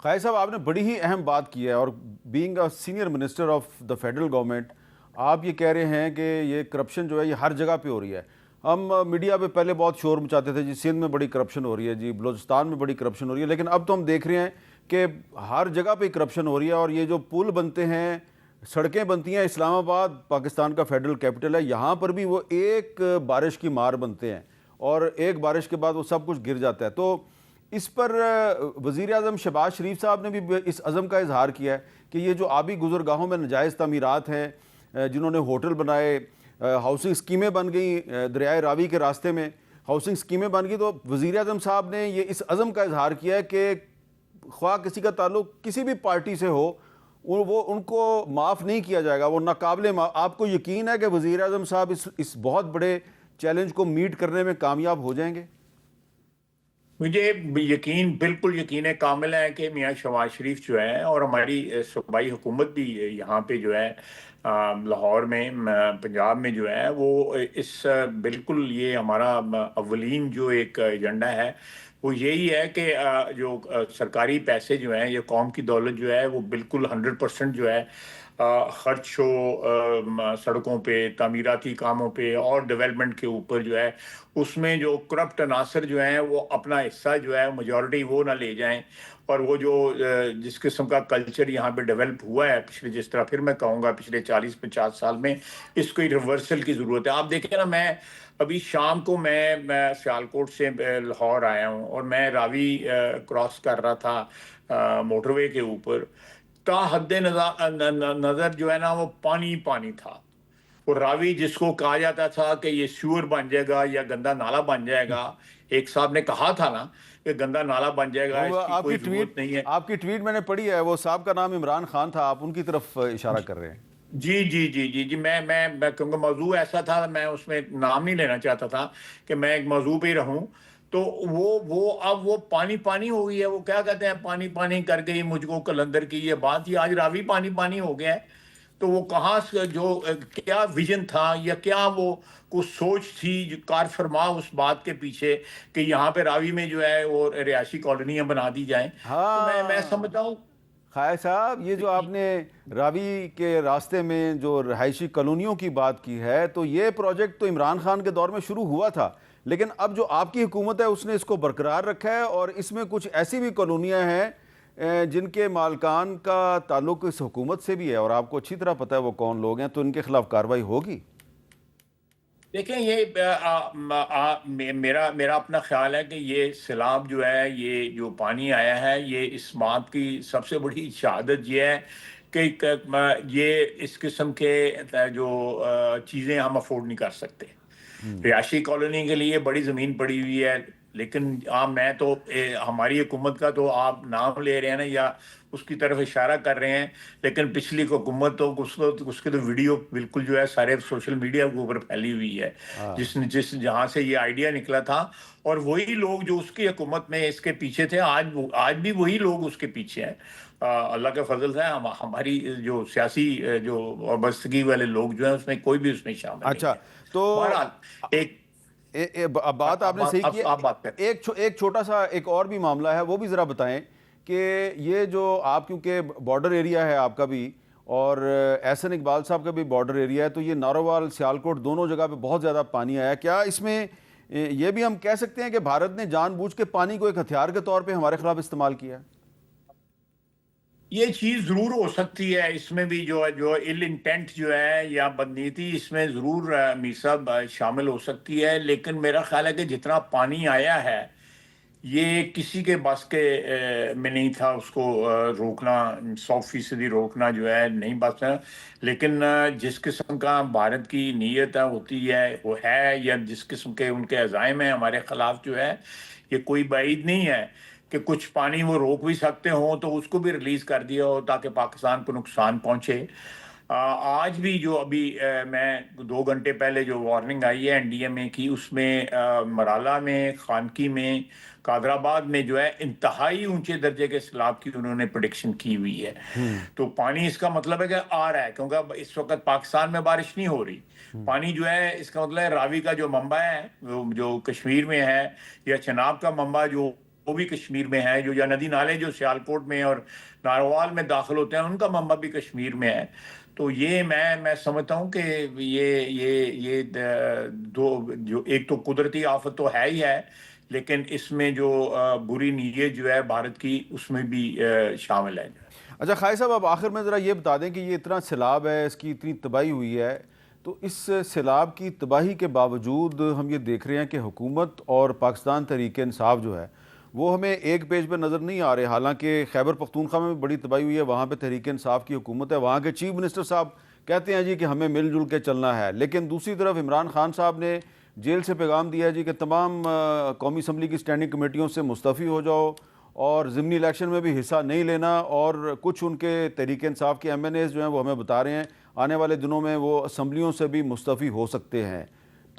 قائد صاحب آپ نے بڑی ہی اہم بات کی ہے، اور being a senior minister of the federal government آپ یہ کہہ رہے ہیں کہ یہ کرپشن جو ہے یہ ہر جگہ پہ ہو رہی ہے۔ ہم میڈیا پہ پہلے بہت شور مچاتے تھے جی سندھ میں بڑی کرپشن ہو رہی ہے، جی بلوچستان میں بڑی کرپشن ہو رہی ہے، لیکن اب تو ہم دیکھ رہے ہیں کہ ہر جگہ پہ کرپشن ہو رہی ہے۔ اور یہ جو پل بنتے ہیں، سڑکیں بنتی ہیں، اسلام آباد پاکستان کا فیڈرل کیپٹل ہے، یہاں پر بھی وہ ایک بارش کی مار بنتے ہیں اور ایک بارش کے بعد وہ سب کچھ گر جاتا ہے۔ تو اس پر وزیر اعظم شہباز شریف صاحب نے بھی اس عزم کا اظہار کیا ہے کہ یہ جو آبی گزرگاہوں میں ناجائز تعمیرات ہیں، جنہوں نے ہوٹل بنائے، ہاؤسنگ اسکیمیں بن گئیں، دریائے راوی کے راستے میں ہاؤسنگ اسکیمیں بن گئی، تو وزیر اعظم صاحب نے یہ اس عزم کا اظہار کیا ہے کہ خواہ کسی کا تعلق کسی بھی پارٹی سے ہو، وہ ان کو معاف نہیں کیا جائے گا، وہ ناقابل معاف۔ آپ کو یقین ہے کہ وزیر اعظم صاحب اس بہت بڑے چیلنج کو میٹ کرنے میں کامیاب ہو جائیں گے؟ مجھے بالکل یقین کامل ہے کہ میاں شہباز شریف جو ہے اور ہماری صوبائی حکومت بھی یہاں پہ جو ہے لاہور میں پنجاب میں جو ہے وہ بالکل یہ ہمارا اولین جو ایک ایجنڈا ہے وہ یہی ہے کہ جو سرکاری پیسے جو ہیں یہ قوم کی دولت جو ہے وہ بالکل 100% جو ہے خرچ ہو سڑکوں پہ، تعمیراتی کاموں پہ اور ڈیولپمنٹ کے اوپر جو ہے اس میں جو کرپٹ عناصر جو ہیں وہ اپنا حصہ جو ہے میجورٹی وہ نہ لے جائیں، اور وہ جو جس قسم کا کلچر یہاں پہ ڈیولپ ہوا ہے پچھلے، جس طرح پھر میں کہوں گا پچھلے 40-50 سال میں، اس کو ریورسل کی ضرورت ہے۔ آپ دیکھیں نا، میں ابھی شام کو میں سیالکوٹ سے لاہور آیا ہوں اور میں راوی کراس کر رہا تھا موٹر وے کے اوپر، تا حد نظر جو ہے نا وہ پانی پانی تھا۔ اور راوی جس کو کہا جاتا تھا کہ یہ سیور بن جائے گا یا گندا نالا بن جائے گا، ایک صاحب نے کہا تھا نا کہ گندا نالا بن جائے گا، اس کی کوئی ضرورت نہیں ہے۔ آپ کی ٹویٹ میں نے پڑھی ہے، وہ صاحب کا نام عمران خان تھا، آپ ان کی طرف اشارہ کر رہے ہیں۔ جی جی جی جی جی میں کیونکہ موضوع ایسا تھا، میں اس میں نام نہیں لینا چاہتا تھا کہ میں ایک موضوع پہ ہی رہوں، تو اب وہ پانی پانی ہو گئی ہے۔ وہ کیا کہتے ہیں، پانی پانی کر گئی مجھ کو قلندر کی یہ بات تھی، آج راوی پانی پانی ہو گیا ہے۔ تو وہ کہاں سے جو کیا ویژن تھا یا کیا وہ کچھ سوچ تھی جو کار فرما اس بات کے پیچھے کہ یہاں پہ راوی میں جو ہے وہ رہائشی کالونیاں بنا دی جائیں، تو میں ہاں سمجھتا ہوں خائد صاحب، یہ جو آپ نے راوی کے راستے میں جو رہائشی کالونیوں کی بات کی ہے، تو یہ پروجیکٹ تو عمران خان کے دور میں شروع ہوا تھا، لیکن اب جو آپ کی حکومت ہے اس نے اس کو برقرار رکھا ہے، اور اس میں کچھ ایسی بھی کالونیاں ہیں جن کے مالکان کا تعلق اس حکومت سے بھی ہے، اور آپ کو اچھی طرح پتہ ہے وہ کون لوگ ہیں، تو ان کے خلاف کارروائی ہوگی۔ دیکھیں، یہ میرا اپنا خیال ہے کہ یہ سیلاب جو ہے، یہ جو پانی آیا ہے، یہ اس بات کی سب سے بڑی شہادت یہ ہے کہ یہ اس قسم کے جو چیزیں ہم افورڈ نہیں کر سکتے۔ رہائشی کالونی کے لیے بڑی زمین پڑی ہوئی ہے، لیکن میں تو ہماری حکومت کا تو آپ نام لے رہے ہیں نا یا اس کی طرف اشارہ کر رہے ہیں، لیکن پچھلی حکومت تو اس کے تو ویڈیو بالکل جو ہے سارے سوشل میڈیا کے اوپر پھیلی ہوئی ہے، جہاں سے یہ آئیڈیا نکلا تھا، اور وہی لوگ جو اس کی حکومت میں اس کے پیچھے تھے آج بھی وہی لوگ اس کے پیچھے ہیں۔ اللہ کا فضل ہے، ہماری جو سیاسی جو وابستگی والے لوگ جو ہیں اس میں کوئی بھی اس میں شامل نہیں اچھا، ہے۔ تو بہرحال بات آپ نے صحیح کی، آپ بات کریں۔ ایک چھوٹا سا ایک اور بھی معاملہ ہے، وہ بھی ذرا بتائیں کہ یہ جو آپ، کیونکہ بارڈر ایریا ہے آپ کا بھی اور احسن اقبال صاحب کا بھی بارڈر ایریا ہے، تو یہ نارووال سیالکوٹ دونوں جگہ پہ بہت زیادہ پانی آیا، کیا اس میں یہ بھی ہم کہہ سکتے ہیں کہ بھارت نے جان بوجھ کے پانی کو ایک ہتھیار کے طور پہ ہمارے خلاف استعمال کیا ہے؟ یہ چیز ضرور ہو سکتی ہے، اس میں بھی جو ایل انٹینٹ جو ہے یا بدنیتی اس میں ضرور میر صاحب شامل ہو سکتی ہے، لیکن میرا خیال ہے کہ جتنا پانی آیا ہے یہ کسی کے بس کے میں نہیں تھا اس کو روکنا، 100% روکنا جو ہے نہیں بس ہے، لیکن جس قسم کا بھارت کی نیت ہوتی ہے وہ ہے، یا جس قسم کے ان کے عزائم ہیں ہمارے خلاف جو ہے، یہ کوئی بعید نہیں ہے کہ کچھ پانی وہ روک بھی سکتے ہوں تو اس کو بھی ریلیز کر دیا ہو تاکہ پاکستان کو نقصان پہنچے۔ آج بھی جو ابھی میں 2 گھنٹے پہلے جو وارننگ آئی ہے NDMA کی، اس میں مرالا میں، خانکی میں، قادر آباد میں جو ہے انتہائی اونچے درجے کے سیلاب کی انہوں نے پریڈکشن کی ہوئی ہے۔ تو پانی اس کا مطلب ہے کہ آ رہا ہے، کیونکہ اس وقت پاکستان میں بارش نہیں ہو رہی، پانی جو ہے اس کا مطلب ہے راوی کا جو منبع ہے جو کشمیر میں ہے، یا چناب کا منبع جو وہ بھی کشمیر میں ہیں، جو یا ندی نالے جو سیالکوٹ میں اور ناروال میں داخل ہوتے ہیں ان کا منبع بھی کشمیر میں ہے. تو یہ میں سمجھتا ہوں کہ یہ دو جو ایک تو قدرتی آفت تو ہے ہی ہے، لیکن اس میں جو بری نیت جو ہے بھارت کی اس میں بھی شامل ہے. اچھا خالد صاحب، اب آخر میں ذرا یہ بتا دیں کہ یہ اتنا سیلاب ہے، اس کی اتنی تباہی ہوئی ہے، تو اس سیلاب کی تباہی کے باوجود ہم یہ دیکھ رہے ہیں کہ حکومت اور پاکستان تحریک انصاف جو ہے وہ ہمیں ایک پیج پہ نظر نہیں آ رہے. حالانکہ خیبر پختونخوا میں بھی بڑی تباہی ہوئی ہے، وہاں پہ تحریک انصاف کی حکومت ہے، وہاں کے چیف منسٹر صاحب کہتے ہیں جی کہ ہمیں مل جل کے چلنا ہے. لیکن دوسری طرف عمران خان صاحب نے جیل سے پیغام دیا ہے جی کہ تمام قومی اسمبلی کی اسٹینڈنگ کمیٹیوں سے مستعفی ہو جاؤ اور ضمنی الیکشن میں بھی حصہ نہیں لینا. اور کچھ ان کے تحریک انصاف کے ایم این ایز جو ہیں وہ ہمیں بتا رہے ہیں آنے والے دنوں میں وہ اسمبلیوں سے بھی مستعفی ہو سکتے ہیں.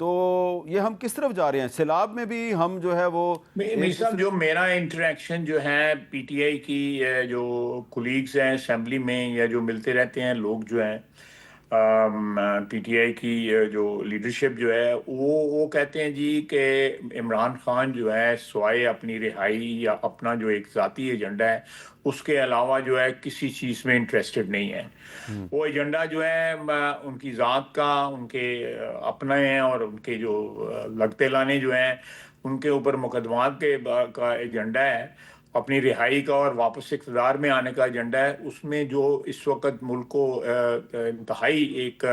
تو یہ ہم کس طرف جا رہے ہیں؟ سیلاب میں بھی ہم جو ہے وہ میر صاحب، جو میرا انٹریکشن جو ہے پی ٹی آئی کی جو کولیگز ہیں اسمبلی میں یا جو ملتے رہتے ہیں لوگ جو ہیں پی ٹی آئی کی جو لیڈرشپ جو ہے وہ کہتے ہیں جی کہ عمران خان جو ہے سوائے اپنی رہائی یا اپنا جو ایک ذاتی ایجنڈا ہے اس کے علاوہ جو ہے کسی چیز میں انٹرسٹڈ نہیں ہے. وہ ایجنڈا جو ہے ان کی ذات کا، ان کے اپنے ہیں، اور ان کے جو لگتے لانے جو ہیں ان کے اوپر مقدمات کا ایجنڈا ہے، اپنی رہائی کا اور واپس اقتدار میں آنے کا ایجنڈا ہے. اس میں جو اس وقت ملک کو انتہائی ایک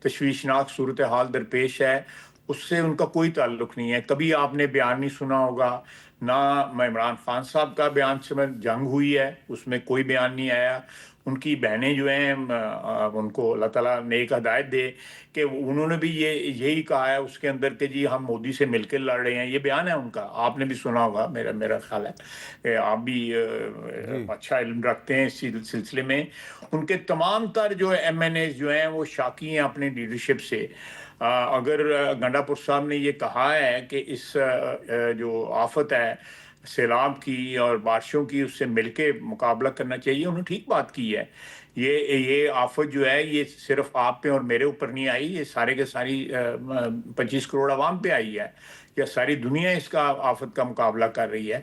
تشویشناک صورتحال درپیش ہے اس سے ان کا کوئی تعلق نہیں ہے. کبھی آپ نے بیان نہیں سنا ہوگا، نہ عمران خان صاحب کا بیان سے میں جنگ ہوئی ہے، اس میں کوئی بیان نہیں آیا. ان کی بہنیں جو ہیں ان کو اللہ تعالیٰ نیک ہدایت دے کہ انہوں نے بھی یہی کہا ہے اس کے اندر کہ جی ہم مودی سے مل کے لڑ رہے ہیں. یہ بیان ہے ان کا، آپ نے بھی سنا ہوگا، میرا خیال ہے کہ آپ بھی جی اچھا علم رکھتے ہیں اس سلسلے میں. ان کے تمام تر جو ایم این اے جو ہیں وہ شاکی ہیں اپنی لیڈرشپ سے. اگر گنڈا پور صاحب نے یہ کہا ہے کہ اس جو آفت ہے سیلاب کی اور بارشوں کی اس سے مل کے مقابلہ کرنا چاہیے، انہوں نے ٹھیک بات کی ہے. یہ آفت جو ہے یہ صرف آپ پہ اور میرے اوپر نہیں آئی، یہ سارے کے ساری 25 کروڑ عوام پہ آئی ہے، یا ساری دنیا اس کا آفت کا مقابلہ کر رہی ہے.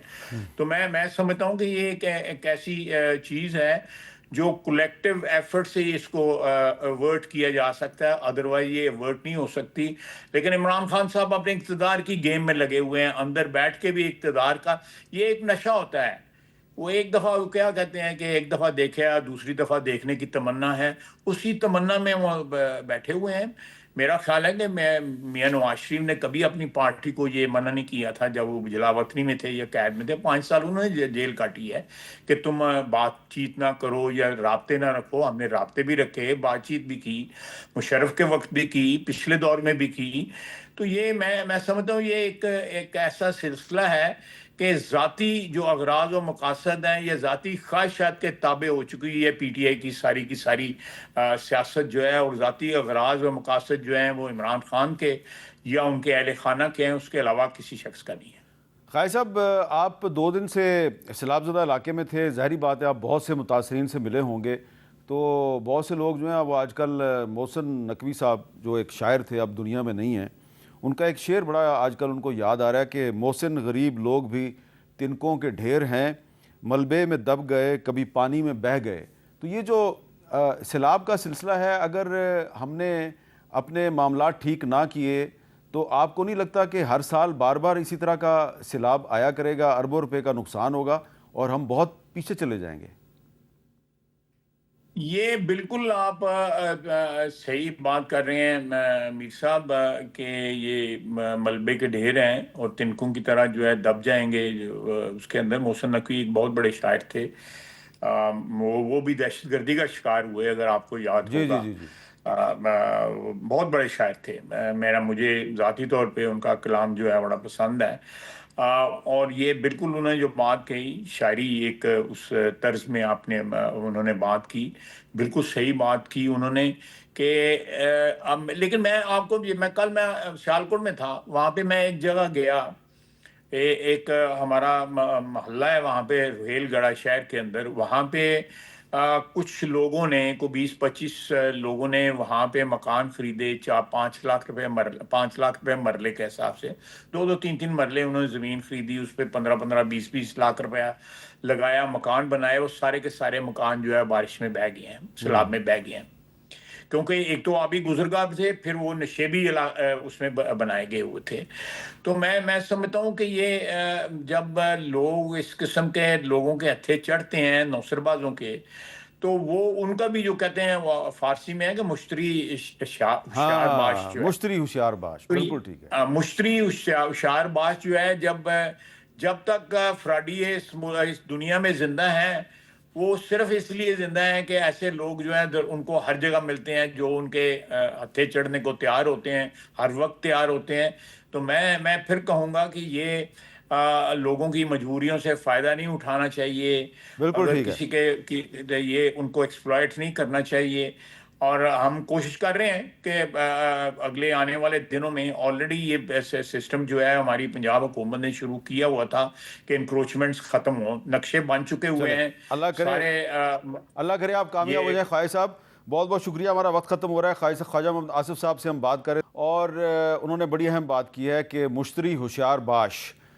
تو میں سمجھتا ہوں کہ یہ ایک ایسی چیز ہے جو کولیکٹیو ایفرٹ سے اس کو ایورٹ کیا جا سکتا ہے، ادروائز یہ ایورٹ نہیں ہو سکتی. لیکن عمران خان صاحب اپنے اقتدار کی گیم میں لگے ہوئے ہیں، اندر بیٹھ کے بھی اقتدار کا یہ ایک نشہ ہوتا ہے. وہ ایک دفعہ کیا کہتے ہیں کہ ایک دفعہ دیکھا دوسری دفعہ دیکھنے کی تمنا ہے، اسی تمنا میں وہ بیٹھے ہوئے ہیں. میرا خیال ہے کہ میاں نواز شریف نے کبھی اپنی پارٹی کو یہ منع نہیں کیا تھا جب وہ جلا وطنی میں تھے یا قید میں تھے. 5 سال انہوں نے جیل کاٹی ہے کہ تم بات چیت نہ کرو یا رابطے نہ رکھو. ہم نے رابطے بھی رکھے، بات چیت بھی کی، مشرف کے وقت بھی کی، پچھلے دور میں بھی کی. تو یہ میں سمجھتا ہوں یہ ایک ایسا سلسلہ ہے کہ ذاتی جو اغراض و مقاصد ہیں یا ذاتی خواہشات کے تابع ہو چکی ہے پی ٹی آئی کی ساری سیاست جو ہے، اور ذاتی اغراض و مقاصد جو ہیں وہ عمران خان کے یا ان کے اہل خانہ کے ہیں، اس کے علاوہ کسی شخص کا نہیں ہے. خالد صاحب، آپ 2 دن سے سیلاب زدہ علاقے میں تھے، ظاہری بات ہے آپ بہت سے متاثرین سے ملے ہوں گے. تو بہت سے لوگ جو ہیں وہ آج کل محسن نقوی صاحب جو ایک شاعر تھے اب دنیا میں نہیں ہیں، ان کا ایک شعر بڑا آج کل ان کو یاد آ رہا ہے کہ محسن غریب لوگ بھی تنکوں کے ڈھیر ہیں، ملبے میں دب گئے کبھی پانی میں بہہ گئے. تو یہ جو سیلاب کا سلسلہ ہے، اگر ہم نے اپنے معاملات ٹھیک نہ کیے تو آپ کو نہیں لگتا کہ ہر سال بار بار اسی طرح کا سیلاب آیا کرے گا، اربوں روپے کا نقصان ہوگا اور ہم بہت پیچھے چلے جائیں گے؟ یہ بالکل آپ صحیح بات کر رہے ہیں میر صاحب کہ یہ ملبے کے ڈھیر ہیں اور تنکوں کی طرح جو ہے دب جائیں گے. اس کے اندر محسن نقوی ایک بہت بڑے شاعر تھے، وہ بھی دہشت گردی کا شکار ہوئے اگر آپ کو یاد جی جی ہوگا. جی جی بہت بڑے شاعر تھے. مجھے ذاتی طور پہ ان کا کلام جو ہے بڑا پسند ہے. اور یہ بالکل انہوں نے جو بات کہی شاعری ایک اس طرز میں انہوں نے بات کی، بالکل صحیح بات کی انہوں نے کہ لیکن میں آپ کو کل میں سیالکوٹ میں تھا، وہاں پہ میں ایک جگہ گیا، ایک ہمارا محلہ ہے وہاں پہ ریل گڑھا شہر کے اندر، وہاں پہ کچھ لوگوں نے کو 20-25 لوگوں نے وہاں پہ مکان خریدے، 5 لاکھ روپے مرلے کے حساب سے، 2-3 مرلے انہوں نے زمین خریدی، اس پہ 15-20 لاکھ روپیہ لگایا، مکان بنائے، وہ سارے کے سارے مکان جو ہے بارش میں بہہ گئے ہیں، سیلاب میں بہہ گئے ہیں، کیونکہ ایک تو آبی گزرگاہ تھے، پھر وہ نشیبی اس میں بنائے گئے ہوئے تھے۔ تو میں سمجھتا ہوں کہ یہ جب لوگ اس قسم کے لوگوں کے ہتھے چڑھتے ہیں، نوسر بازوں کے، تو وہ ان کا بھی جو کہتے ہیں وہ فارسی میں ہے کہ مشتری ہوشیار باش ہاں، جو ہے، مشتری ہوشیار باش، تو بالکل ٹھیک ہے۔ مشتری ہوشیار باش جو ہے، جب تک فراڈی اس دنیا میں زندہ ہیں، وہ صرف اس لیے زندہ ہیں کہ ایسے لوگ جو ہیں ان کو ہر جگہ ملتے ہیں جو ان کے ہتھے چڑھنے کو تیار ہوتے ہیں، ہر وقت تیار ہوتے ہیں۔ تو میں پھر کہوں گا کہ یہ لوگوں کی مجبوریوں سے فائدہ نہیں اٹھانا چاہیے، بالکل اگر ٹھیک ہے۔ کسی کے یہ ان کو ایکسپلائٹ نہیں کرنا چاہیے، اور ہم کوشش کر رہے ہیں کہ اگلے آنے والے دنوں میں آلریڈی یہ سسٹم جو ہے ہماری پنجاب حکومت نے شروع کیا ہوا تھا کہ انکروچمنٹس ختم ہوں، نقشے بن چکے ہوئے چلے، ہیں اللہ کرے، سارے۔ اللہ کرے آپ کامیاب ہو یہ جائیں خواجہ صاحب۔ بہت بہت شکریہ، ہمارا وقت ختم ہو رہا ہے۔ خواجہ محمد آصف صاحب سے ہم بات کریں، اور انہوں نے بڑی اہم بات کی ہے کہ مشتری ہوشیار باش